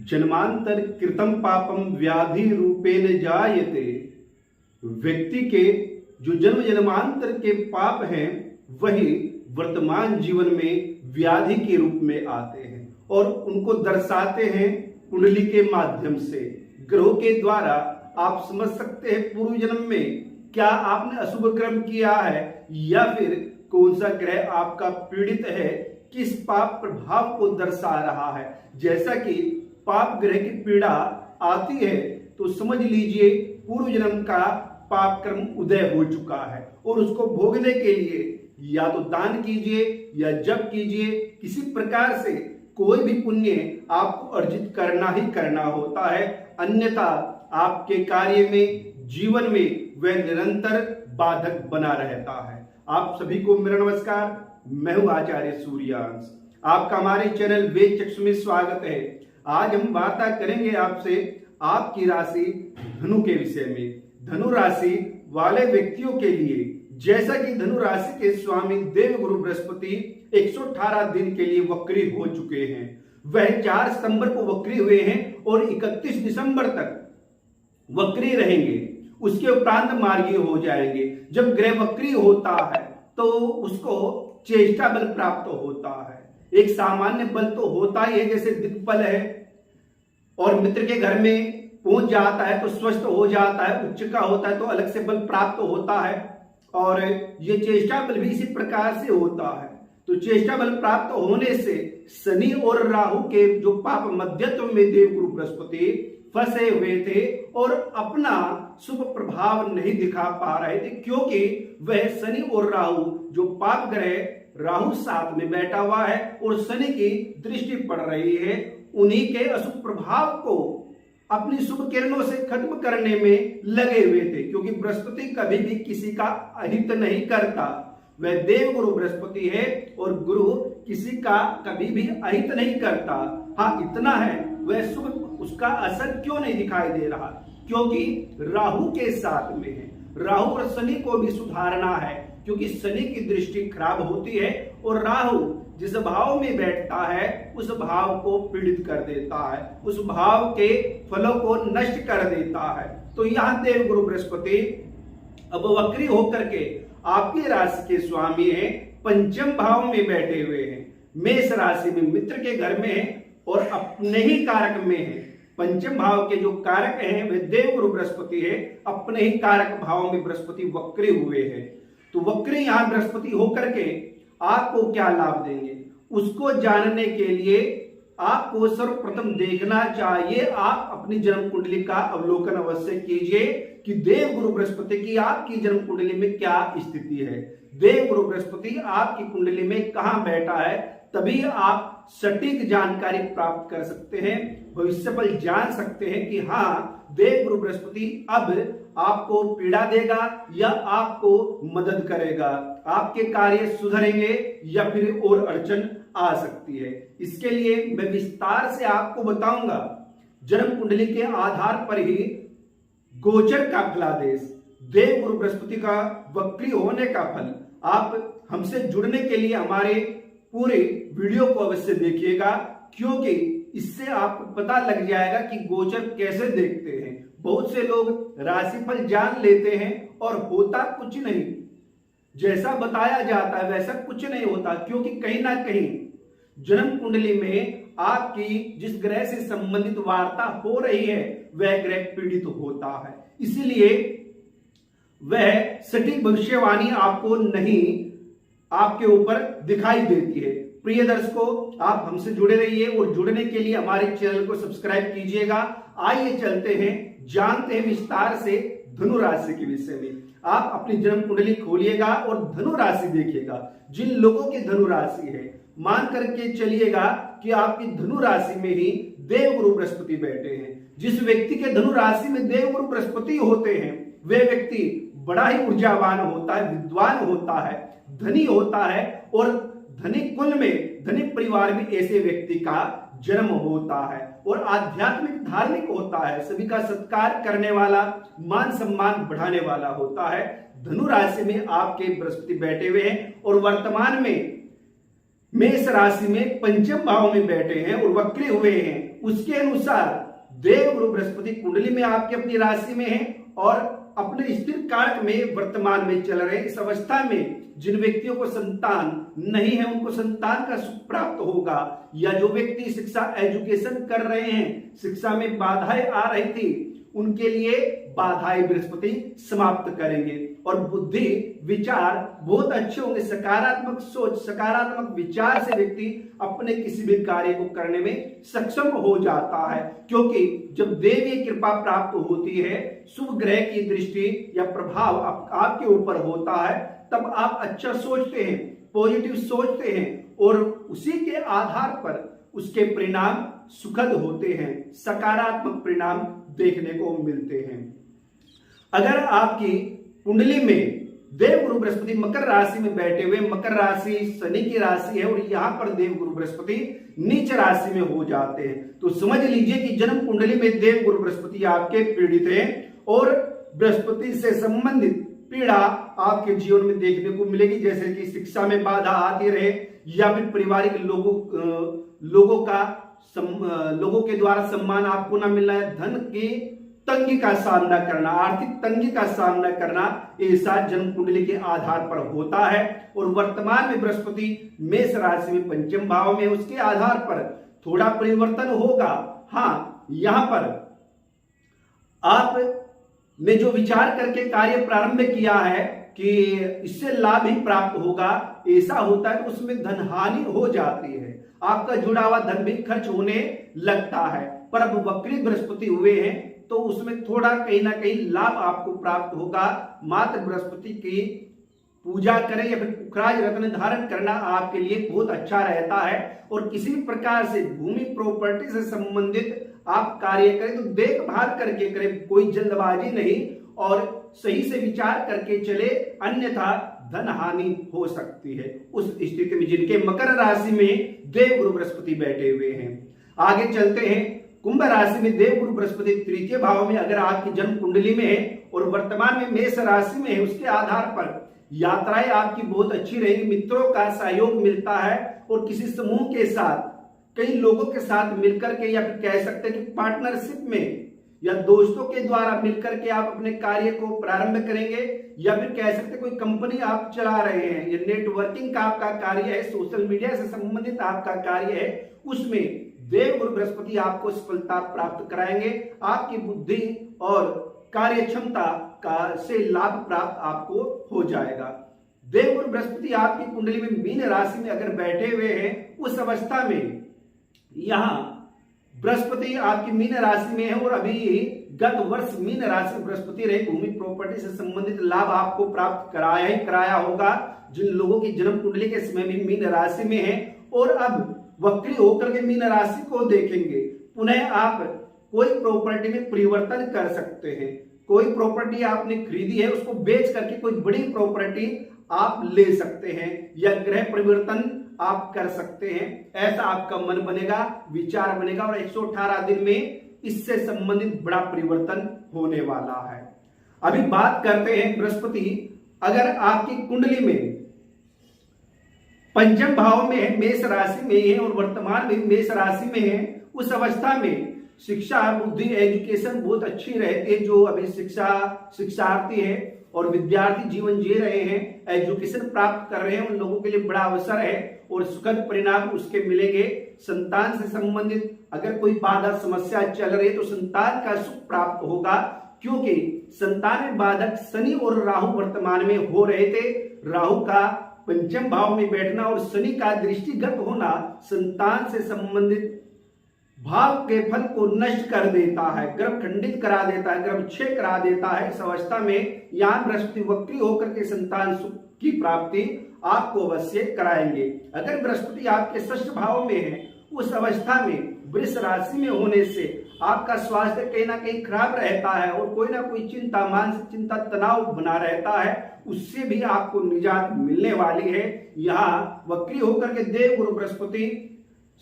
जन्मांतर कृतम पापम व्याधि रूपेण जायते। व्यक्ति के जो जन्म जन्मांतर के पाप हैं वही वर्तमान जीवन में व्याधि के रूप में आते हैं और उनको दर्शाते हैं कुंडली के माध्यम से। ग्रहों के द्वारा आप समझ सकते हैं पूर्व जन्म में क्या आपने अशुभ कर्म किया है या फिर कौन सा ग्रह आपका पीड़ित है, किस पाप प्रभाव को दर्शा रहा है। जैसा कि पाप ग्रह की पीड़ा आती है तो समझ लीजिए पूर्व जन्म का पाप कर्म उदय हो चुका है और उसको भोगने के लिए या तो दान कीजिए या जप कीजिए, किसी प्रकार से कोई भी पुण्य आपको अर्जित करना ही करना होता है, अन्यथा आपके कार्य में जीवन में वह निरंतर बाधक बना रहता है। आप सभी को मेरा नमस्कार, मैं हूं आचार्य सूर्यांश। आपका हमारे चैनल वेद चक्षु में स्वागत है। आज हम वार्ता करेंगे आपसे आपकी राशि धनु के विषय में। धनु राशि वाले व्यक्तियों के लिए, जैसा कि धनु राशि के स्वामी देवगुरु बृहस्पति 118 दिन के लिए वक्री हो चुके हैं। वह 4 सितंबर को वक्री हुए हैं और 31 दिसंबर तक वक्री रहेंगे। उसके उपरांत मार्गी हो जाएंगे। जब ग्रह वक्री होता है तो उसको चेष्टा बल प्राप्त होता है। एक सामान्य बल तो होता ही है, जैसे दिक्बल है और मित्र के घर में पहुंच जाता है तो स्वस्थ हो जाता है, उच्च का होता है तो अलग से बल प्राप्त होता है। और ये चेष्टा बल भी इसी प्रकार से होता है। तो चेष्टा बल प्राप्त होने से शनि और राहु के जो पाप मध्यत्व में देवगुरु बृहस्पति फंसे हुए थे और अपना शुभ प्रभाव नहीं दिखा पा रहे थे, क्योंकि वह शनि और राहु जो पाप ग्रह राहु साथ में बैठा हुआ है और शनि की दृष्टि पड़ रही है, उन्हीं के अशुभ प्रभाव को अपनी शुभ किरणों से खत्म करने में लगे हुए थे। क्योंकि बृहस्पति कभी भी किसी का अहित नहीं करता, वह देवगुरु बृहस्पति है और गुरु किसी का कभी भी अहित नहीं करता। हाँ, इतना है वह शुभ उसका असर क्यों नहीं दिखाई दे रहा, क्योंकि राहु के साथ में है। राहु और शनि को भी सुधारना है, क्योंकि शनि की दृष्टि खराब होती है और राहु जिस भाव में बैठता है उस भाव को पीड़ित कर देता है, उस भाव के फलों को नष्ट कर देता है। तो यहाँ देवगुरु बृहस्पति अब वक्री होकर के आपकी राशि के स्वामी हैं, पंचम भाव में बैठे हुए हैं। मेष राशि में मित्र के घर में है और अपने ही कारक में है। पंचम भाव के जो कारक हैं वे देवगुरु बृहस्पति है, अपने ही कारक भाव में बृहस्पति वक्री हुए हैं। तो वक्री यहाँ बृहस्पति होकर के आपको क्या लाभ देंगे, उसको जानने के लिए आपको सर्वप्रथम देखना चाहिए, आप अपनी जन्म कुंडली का अवलोकन अवश्य कीजिए कि देवगुरु बृहस्पति की आपकी जन्म कुंडली में क्या स्थिति है। देवगुरु बृहस्पति आपकी कुंडली में कहां बैठा है, तभी आप सटीक जानकारी प्राप्त कर सकते हैं, भविष्य फल जान सकते हैं कि हाँ देवगुरु बृहस्पति अब आपको पीड़ा देगा या आपको मदद करेगा, आपके कार्य सुधरेंगे या फिर और अड़चन आ सकती है। इसके लिए मैं विस्तार से आपको बताऊंगा। जन्म कुंडली के आधार पर ही गोचर का फलादेश, देवगुरु बृहस्पति का वक्री होने का फल। आप हमसे जुड़ने के लिए हमारे पूरे वीडियो को अवश्य देखिएगा, क्योंकि इससे आपको पता लग जाएगा कि गोचर कैसे देखते हैं। बहुत से लोग राशिफल जान लेते हैं और होता कुछ नहीं, जैसा बताया जाता है वैसा कुछ नहीं होता, क्योंकि कहीं ना कहीं जन्म कुंडली में आपकी जिस ग्रह से संबंधित वार्ता हो रही है वह ग्रह पीड़ित होता है, इसलिए वह सटीक भविष्यवाणी आपको नहीं आपके ऊपर दिखाई देती है। प्रिय दर्शकों, आप हमसे जुड़े रहिए और जुड़ने के लिए हमारे चैनल को सब्सक्राइब कीजिएगा। आइए चलते हैं, जानते हैं विस्तार से धनु राशि के विषय में। आप अपनी जन्म कुंडली खोलिएगा और धनु राशि देखिएगा। जिन लोगों की धनु राशि है, मान करके चलिएगा कि आपकी धनु राशि में ही देवगुरु बृहस्पति बैठे हैं। जिस व्यक्ति के धनु राशि में देवगुरु बृहस्पति होते हैं वे व्यक्ति बड़ा ही ऊर्जावान होता है, विद्वान होता है, धनी होता है और धनी कुल में, धनी परिवार में ऐसे व्यक्ति का जन्म होता है और आध्यात्मिक धार्मिक होता है, सभी का सत्कार करने वाला, मान सम्मान बढ़ाने वाला होता है। धनु राशि में आपके बृहस्पति बैठे हुए हैं और वर्तमान में मेष राशि में पंचम भाव में बैठे हैं और वक्री हुए हैं। उसके अनुसार देव गुरु बृहस्पति कुंडली में आपकी अपनी राशि में है और अपने स्थिर कारक में वर्तमान में चल रहे। इस अवस्था में जिन व्यक्तियों को संतान नहीं है उनको संतान का सुख प्राप्त होगा, या जो व्यक्ति शिक्षा एजुकेशन कर रहे हैं, शिक्षा में बाधाएं आ रही थी, उनके लिए बाधाएं बृहस्पति समाप्त करेंगे और बुद्धि विचार बहुत अच्छे होंगे। सकारात्मक सोच, सकारात्मक विचार से व्यक्ति अपने किसी भी कार्य को करने में सक्षम हो जाता है, क्योंकि जब देवीय कृपा प्राप्त होती है, शुभ ग्रह की दृष्टि या प्रभाव आपके ऊपर होता है, तब आप अच्छा सोचते हैं, पॉजिटिव सोचते हैं और उसी के आधार पर उसके परिणाम सुखद होते हैं, सकारात्मक परिणाम देखने को मिलते हैं। अगर आपकी कुंडली में देव गुरु बृहस्पति मकर राशि में बैठे हुए, मकर राशि शनि की राशि है और यहां पर देव गुरु बृहस्पति नीच राशि में हो जाते हैं, तो समझ लीजिए कि जन्म कुंडली में देव गुरु बृहस्पति आपके पीड़ित हैं और बृहस्पति से संबंधित पीड़ा आपके जीवन में देखने को मिलेगी, जैसे कि शिक्षा में बाधा आती रहे या फिर पारिवारिक लोगों के द्वारा सम्मान आपको ना मिलना है, धन की तंगी का सामना करना, आर्थिक तंगी का सामना करना, ऐसा जन्म कुंडली के आधार पर होता है। और वर्तमान में बृहस्पति मेष राशि में पंचम भाव में, उसके आधार पर थोड़ा परिवर्तन होगा। हाँ, यहां पर आपने जो विचार करके कार्य प्रारंभ किया है कि इससे लाभ ही प्राप्त होगा, ऐसा होता है तो उसमें धन हानि हो जाती है, आपका जुड़ा हुआ धन भी खर्च होने लगता है। पर अब वक्री बृहस्पति हुए हैं तो उसमें थोड़ा कहीं ना कहीं लाभ आपको प्राप्त होगा। मात्र बृहस्पति की पूजा करें या फिर पुखराज रत्न धारण करना आपके लिए बहुत अच्छा रहता है। और किसी भी प्रकार से भूमि प्रॉपर्टी से संबंधित आप कार्य करें तो देखभाल करके करें, कोई जल्दबाजी नहीं और सही से विचार करके चले, अन्यथा धन हानि हो सकती है। उस स्थिति में जिनके मकर राशि में देव गुरु बृहस्पति बैठे हुए हैं, आगे चलते हैं। कुंभ राशि में देव गुरु बृहस्पति तृतीय भाव में अगर आपकी जन्म कुंडली में है और वर्तमान में मेष राशि में है, उसके आधार पर यात्राएं आपकी बहुत अच्छी रहेगी, मित्रों का सहयोग मिलता है और किसी समूह के साथ, कई लोगों के साथ मिलकर के या फिर कह सकते हैं कि पार्टनरशिप में या दोस्तों के द्वारा मिलकर के आप अपने कार्य को प्रारंभ करेंगे, या फिर कह सकते कोई कंपनी आप चला रहे हैं, ये नेटवर्किंग का आपका कार्य है, सोशल मीडिया से संबंधित आपका कार्य है, उसमें देव गुरु बृहस्पति आपको सफलता प्राप्त कराएंगे। आपकी बुद्धि और कार्य क्षमता का से लाभ प्राप्त आपको हो जाएगा। देव गुरु बृहस्पति आपकी कुंडली में मीन राशि में अगर बैठे हुए हैं, उस अवस्था में यहां बृहस्पति आपकी मीन राशि में है और अभी गत वर्ष मीन राशि में बृहस्पति रहे, भूमि प्रॉपर्टी से संबंधित लाभ आपको प्राप्त कराया ही कराया होगा। जिन लोगों की जन्म कुंडली के समय भी मीन राशि में है और अब वक्री होकर के मीन राशि को देखेंगे, पुनः आप कोई प्रॉपर्टी में परिवर्तन कर सकते हैं। कोई प्रॉपर्टी आपने खरीदी है, उसको बेच करके कोई बड़ी प्रॉपर्टी आप ले सकते हैं या गृह परिवर्तन आप कर सकते हैं। ऐसा आपका मन बनेगा, विचार बनेगा और 118 दिन में इससे संबंधित बड़ा परिवर्तन होने वाला है। अभी बात करते हैं बृहस्पति अगर आपकी कुंडली में पंचम भाव में है, मेष राशि में है और वर्तमान में मेष राशि में है, उस अवस्था में शिक्षा, बुद्धि, एजुकेशन बहुत अच्छी रहती है। जो अभी शिक्षार्थी है और विद्यार्थी जीवन जी रहे हैं, एजुकेशन प्राप्त कर रहे हैं, उन लोगों के लिए बड़ा अवसर है और सुखद परिणाम उसके मिलेंगे। संतान से संबंधित अगर कोई बाधा समस्या चल रही है तो संतान का सुख प्राप्त होगा, क्योंकि संतान में बाधक शनि और राहु वर्तमान में हो रहे थे। राहु का पंचम भाव में बैठना और शनि का दृष्टिगत होना संतान से संबंधित भाव के फल को नष्ट कर देता है, गर्भ खंडित करा देता है, गर्भ क्षय करा देता है। इस अवस्था में यहां बृहस्पति वक्री होकर के संतान सुख की प्राप्ति आपको अवश्य कराएंगे। अगर बृहस्पति आपके षष्ठ भाव में है, उस अवस्था में वृष राशि में होने से आपका स्वास्थ्य कहीं ना कहीं खराब रहता है और कोई ना कोई चिंता, मानसिक चिंता, तनाव बना रहता है, उससे भी आपको निजात मिलने वाली है। यहाँ वक्री होकर के देव गुरु बृहस्पति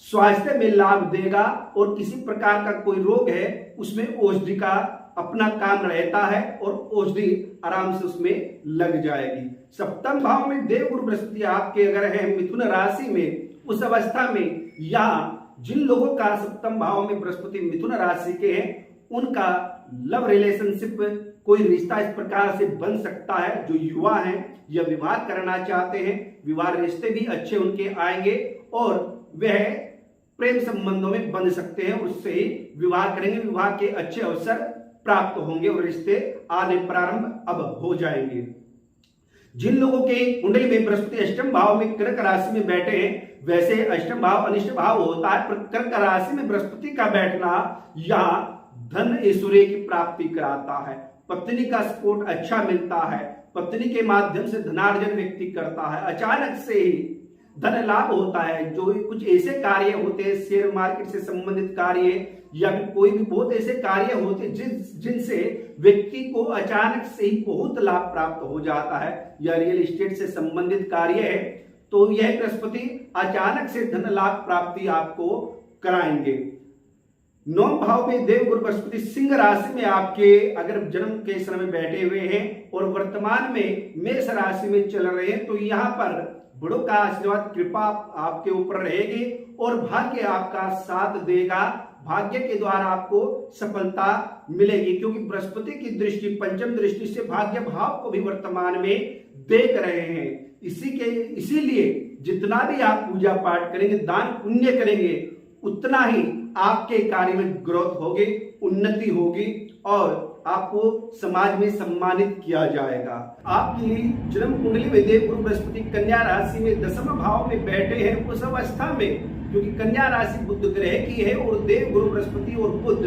स्वास्थ्य में लाभ देगा और किसी प्रकार का कोई रोग है उसमें औषधि का अपना काम रहता है और औषधि आराम से उसमें लग जाएगी। सप्तम भाव में देव गुरु बृहस्पति आपके अगर है मिथुन राशि में, उस अवस्था में यहाँ जिन लोगों का सप्तम भाव में बृहस्पति मिथुन राशि के हैं उनका लव रिलेशनशिप कोई रिश्ता इस प्रकार से बन सकता है। जो युवा हैं या विवाह करना चाहते हैं, विवाह रिश्ते भी अच्छे उनके आएंगे और वह प्रेम संबंधों में बंध सकते हैं, उससे ही विवाह करेंगे, विवाह के अच्छे अवसर प्राप्त होंगे और रिश्ते आने प्रारंभ अब हो जाएंगे। जिन लोगों के कुंडली में बृहस्पति अष्टम भाव में कर्क राशि में बैठे हैं, वैसे अष्टम भाव अनिष्ट भाव होता है, पर कर्क राशि में बृहस्पति का बैठना यहां धन ऐश्वर्य की प्राप्ति कराता है। पत्नी का सपोर्ट अच्छा मिलता है, पत्नी के माध्यम से धनार्जन व्यक्ति करता है, अचानक से ही धन लाभ होता है। जो कुछ ऐसे कार्य होते हैं शेयर मार्केट से संबंधित कार्य या फिर कोई भी बहुत ऐसे कार्य होते हैं जिनसे व्यक्ति को अचानक से ही बहुत लाभ प्राप्त हो जाता है, या रियल एस्टेट से संबंधित कार्य है तो यह बृहस्पति अचानक से धन लाभ प्राप्ति आपको कराएंगे। 9 भाव में देवगुरु बृहस्पति सिंह राशि में आपके अगर जन्म के समय में बैठे हुए हैं और वर्तमान में मेष राशि में चल रहे हैं, तो यहाँ पर बड़ों का आशीर्वाद कृपा आपके ऊपर रहेगी और भाग्य आपका साथ देगा। भाग्य के द्वारा आपको सफलता मिलेगी, क्योंकि बृहस्पति की दृष्टि पंचम दृष्टि से भाग्य भाव को भी वर्तमान में देख रहे हैं। इसीलिए जितना भी आप पूजा पाठ करेंगे, दान पुण्य करेंगे, उतना ही आपके कार्य में ग्रोथ होगी, उन्नति होगी और आपको समाज में सम्मानित किया जाएगा। आपकी जन्म कुंडली में देवगुरु बृहस्पति कन्या राशि में दसम भाव में बैठे हैं उस अवस्था में, क्योंकि कन्या राशि बुध ग्रह की है और देवगुरु बृहस्पति और बुध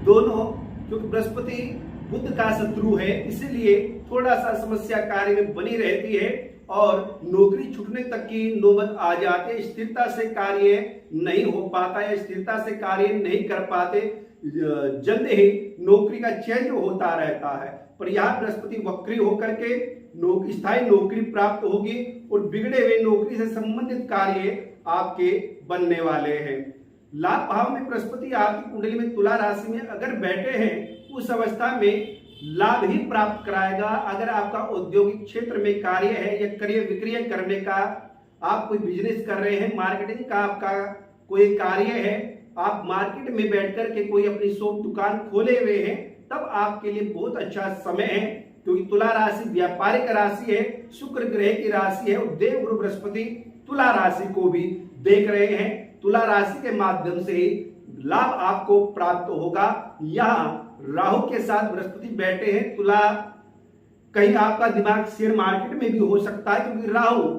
दोनों, क्योंकि बृहस्पति बुध का शत्रु है, इसीलिए थोड़ा सा समस्या कार्य में बनी रहती है और नौकरी छूटने तक की नौबत आ जाती है। स्थिरता से कार्य नहीं हो पाता है, स्थिरता से कार्य नहीं कर पाते, जल्द ही नौकरी का चेंज होता रहता है। पर यहाँ बृहस्पति वक्री होकर के स्थायी नौकरी प्राप्त होगी और बिगड़े हुए नौकरी से संबंधित कार्य आपके बनने वाले हैं। लाभ भाव में बृहस्पति आपकी कुंडली में तुला राशि में अगर बैठे हैं, उस अवस्था में लाभ ही प्राप्त कराएगा। अगर आपका औद्योगिक क्षेत्र में कार्य है या क्रय विक्रय करने का, आप कोई बिजनेस कर रहे हैं, मार्केटिंग का आपका कोई कार्य है, आप मार्केट में बैठकर के कोई अपनी शॉप दुकान खोले हुए हैं, तब आपके लिए बहुत अच्छा समय है, क्योंकि तुला राशि व्यापारिक राशि है, शुक्र ग्रह की राशि है और देवगुरु बृहस्पति तुला राशि को भी देख रहे हैं। तुला राशि के माध्यम से लाभ आपको प्राप्त होगा। यहाँ राहु के साथ बृहस्पति बैठे हैं तुला, कहीं आपका दिमाग शेयर मार्केट में भी हो सकता है, क्योंकि राहु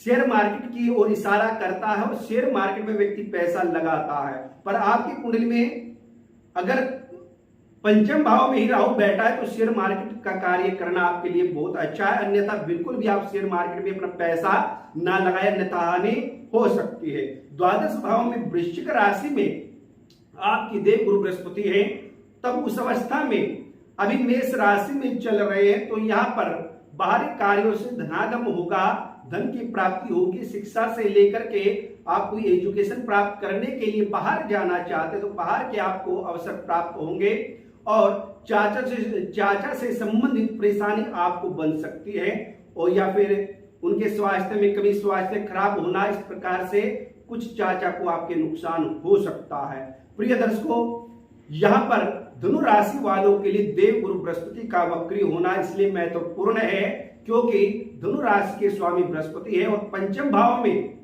शेयर मार्केट की ओर इशारा करता है और शेयर मार्केट में व्यक्ति पैसा लगाता है। पर आपकी कुंडली में अगर पंचम भाव में ही राहु बैठा है तो शेयर मार्केट का कार्य करना आपके लिए बहुत अच्छा है, अन्यथा बिल्कुल भी आप शेयर मार्केट में अपना पैसा ना लगाए, अन्यथा हानि हो सकती है। द्वादश भाव में वृश्चिक राशि में आपकी देवगुरु बृहस्पति है, तब उस अवस्था में अभी मेष राशि में चल रहे हैं, तो यहाँ पर बाहरी कार्यों से धनागम होगा, धन की प्राप्ति होगी। शिक्षा से लेकर के आप कोई एजुकेशन प्राप्त करने के लिए बाहर जाना चाहते हैं तो बाहर के आपको अवसर प्राप्त होंगे और चाचा से संबंधित परेशानी आपको बन सकती है, और या फिर उनके स्वास्थ्य में कभी स्वास्थ्य खराब होना, इस प्रकार से कुछ चाचा को आपके नुकसान हो सकता है। प्रिय दर्शकों, यहाँ पर धनु राशि वालों के लिए देवगुरु बृहस्पति का वक्री होना इसलिए महत्वपूर्ण है क्योंकि धनु राशि के स्वामी बृहस्पति है और पंचम भाव में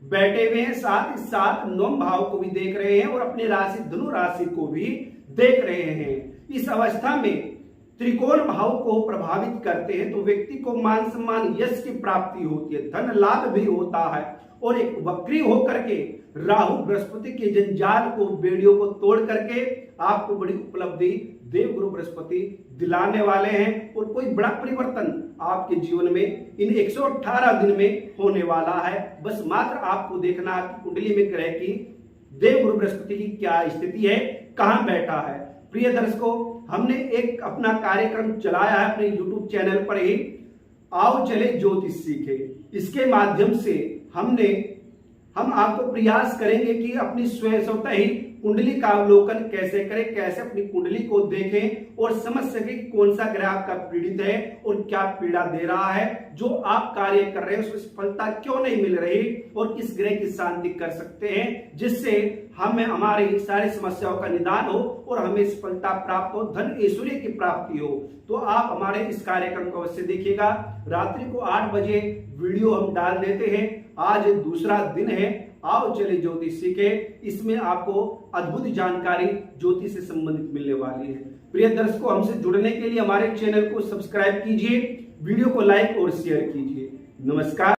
बैठे हुए हैं, साथ ही साथ 9 भाव को भी देख रहे हैं और अपनी राशि धनु राशि को भी देख रहे हैं। इस अवस्था में त्रिकोण भाव को प्रभावित करते हैं तो व्यक्ति को मान सम्मान यश की प्राप्ति होती है, धन लाभ भी होता है और एक वक्री होकर के राहु बृहस्पति के जंजाल को, बेड़ियों को तोड़ करके आपको बड़ी उपलब्धि देवगुरु बृहस्पति दिलाने वाले हैं और कोई बड़ा परिवर्तन आपके जीवन में इन 118 दिन में होने वाला है। बस मात्र आपको देखना आपकी कुंडली में ग्रह की देवगुरु बृहस्पति की क्या स्थिति है, कहां बैठा है। प्रिय दर्शकों, हमने एक अपना कार्यक्रम चलाया है अपने YouTube चैनल पर ही, आओ चले ज्योतिष सीखे। इसके माध्यम से हम आपको प्रयास करेंगे कि अपनी स्वतः ही कुंडली का अवलोकन कैसे करें, कैसे अपनी कुंडली को देखें और समझ सके कि कौन सा ग्रह आपका पीड़ित है और क्या पीड़ा दे रहा है, जो आप कार्य कर रहे हैं उसमें सफलता क्यों नहीं मिल रही और किस ग्रह की शांति कर सकते हैं जिससे हमें हमारी सारी समस्याओं का निदान हो और हमें सफलता प्राप्त हो, धन ऐश्वर्य की प्राप्ति हो। तो आप हमारे इस कार्यक्रम को अवश्य देखिएगा। रात्रि को 8 बजे वीडियो हम डाल देते हैं। आज दूसरा दिन है, आओ चले ज्योतिष सीखे। इसमें आपको अद्भुत जानकारी ज्योतिष से संबंधित मिलने वाली है। प्रिय दर्शकों, हमसे जुड़ने के लिए हमारे चैनल को सब्सक्राइब कीजिए, वीडियो को लाइक और शेयर कीजिए। नमस्कार।